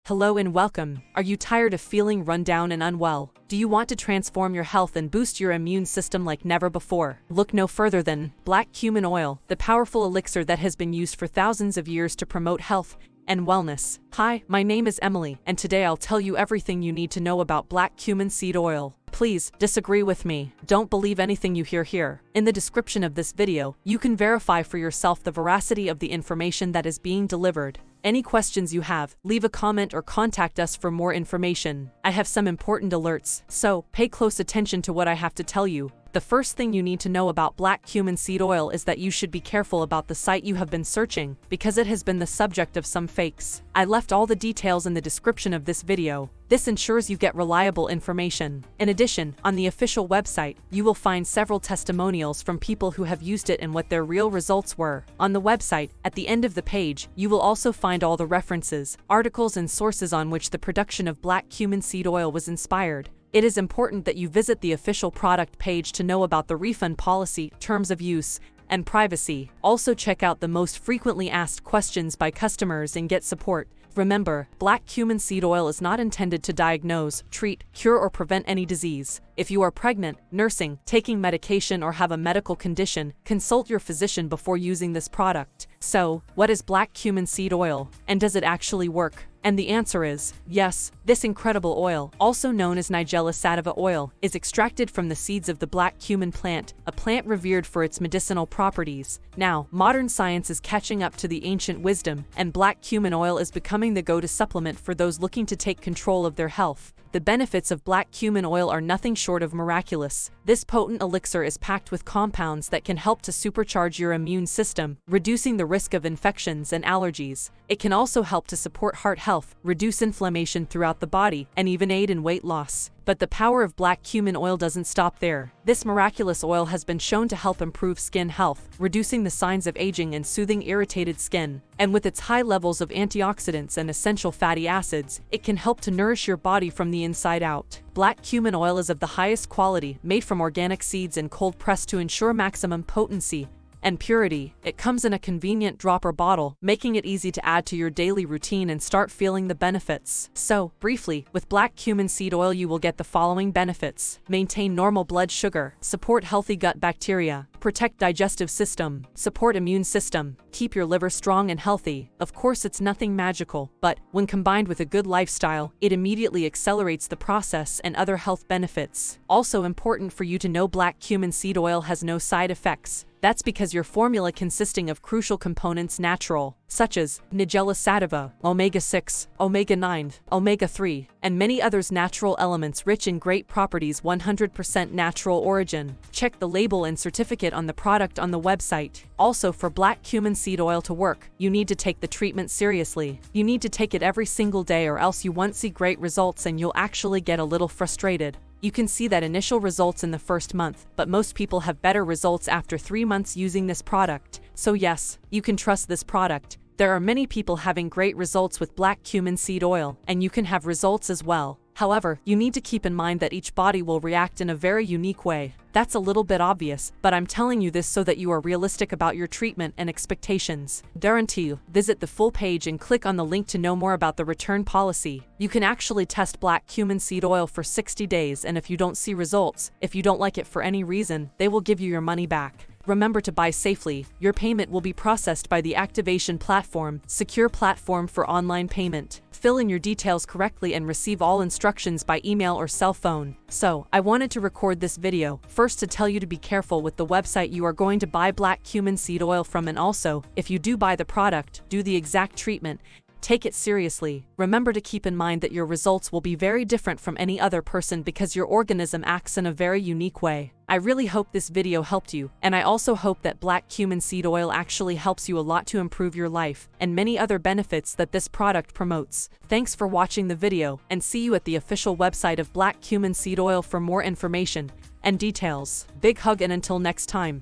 Hello and welcome. Are you tired of feeling run down and unwell? Do you want to transform your health and boost your immune system like never before? Look no further than Black Cumin Oil, the powerful elixir that has been used for thousands of years to promote health and wellness. Hi, my name is Emily, and today I'll tell you everything you need to know about black cumin seed oil. Please, disagree with me. Don't believe anything you hear here. In the description of this video, you can verify for yourself the veracity of the information that is being delivered. Any questions you have, leave a comment or contact us for more information. I have some important alerts, so pay close attention to what I have to tell you. The first thing you need to know about black cumin seed oil is that you should be careful about the site you have been searching, because it has been the subject of some fakes. I left all the details in the description of this video. This ensures you get reliable information. In addition, on the official website, you will find several testimonials from people who have used it and what their real results were. On the website, at the end of the page, you will also find all the references, articles and sources on which the production of black cumin seed oil was inspired. It is important that you visit the official product page to know about the refund policy, terms of use, and privacy. Also check out the most frequently asked questions by customers and get support. Remember, black cumin seed oil is not intended to diagnose, treat, cure, or prevent any disease. If you are pregnant, nursing, taking medication, or have a medical condition, consult your physician before using this product. So, what is black cumin seed oil, and does it actually work? And the answer is yes. This incredible oil, also known as Nigella Sativa oil, is extracted from the seeds of the black cumin plant, a plant revered for its medicinal properties. Now, modern science is catching up to the ancient wisdom, and black cumin oil is becoming the go-to supplement for those looking to take control of their health. The benefits of black cumin oil are nothing short of miraculous. This potent elixir is packed with compounds that can help to supercharge your immune system, reducing the risk of infections and allergies. It can also help to support heart health, reduce inflammation throughout the body, and even aid in weight loss. But the power of black cumin oil doesn't stop there. This miraculous oil has been shown to help improve skin health, reducing the signs of aging and soothing irritated skin. And with its high levels of antioxidants and essential fatty acids, it can help to nourish your body from the inside out. Black cumin oil is of the highest quality, made from organic seeds and cold pressed to ensure maximum potency and purity. It comes in a convenient dropper bottle, making it easy to add to your daily routine and start feeling the benefits. So, briefly, with black cumin seed oil you will get the following benefits: maintain normal blood sugar, support healthy gut bacteria, protect digestive system, support immune system, keep your liver strong and healthy. Of course, it's nothing magical, but when combined with a good lifestyle, it immediately accelerates the process and other health benefits. Also important for you to know, black cumin seed oil has no side effects. That's because your formula consisting of crucial components natural, such as Nigella Sativa, omega-6, omega-9, omega-3, and many others, natural elements rich in great properties, 100% natural origin. Check the label and certificate on the product on the website. Also, for black cumin seed oil to work, you need to take the treatment seriously. You need to take it every single day, or else you won't see great results and you'll actually get a little frustrated. You can see that initial results in the first month, but most people have better results after 3 months using this product. So yes, you can trust this product. There are many people having great results with black cumin seed oil, and you can have results as well. However, you need to keep in mind that each body will react in a very unique way. That's a little bit obvious, but I'm telling you this so that you are realistic about your treatment and expectations. Guarantee you. Visit the full page and click on the link to know more about the return policy. You can actually test black cumin seed oil for 60 days, and if you don't see results, if you don't like it for any reason, they will give you your money back. Remember to buy safely. Your payment will be processed by the activation platform, secure platform for online payment. Fill in your details correctly and receive all instructions by email or cell phone. So, I wanted to record this video, first to tell you to be careful with the website you are going to buy black cumin seed oil from, and also, if you do buy the product, do the exact treatment. Take it seriously. Remember to keep in mind that your results will be very different from any other person because your organism acts in a very unique way. I really hope this video helped you, and I also hope that black cumin seed oil actually helps you a lot to improve your life, and many other benefits that this product promotes. Thanks for watching the video, and see you at the official website of black cumin seed oil for more information and details. Big hug, and until next time.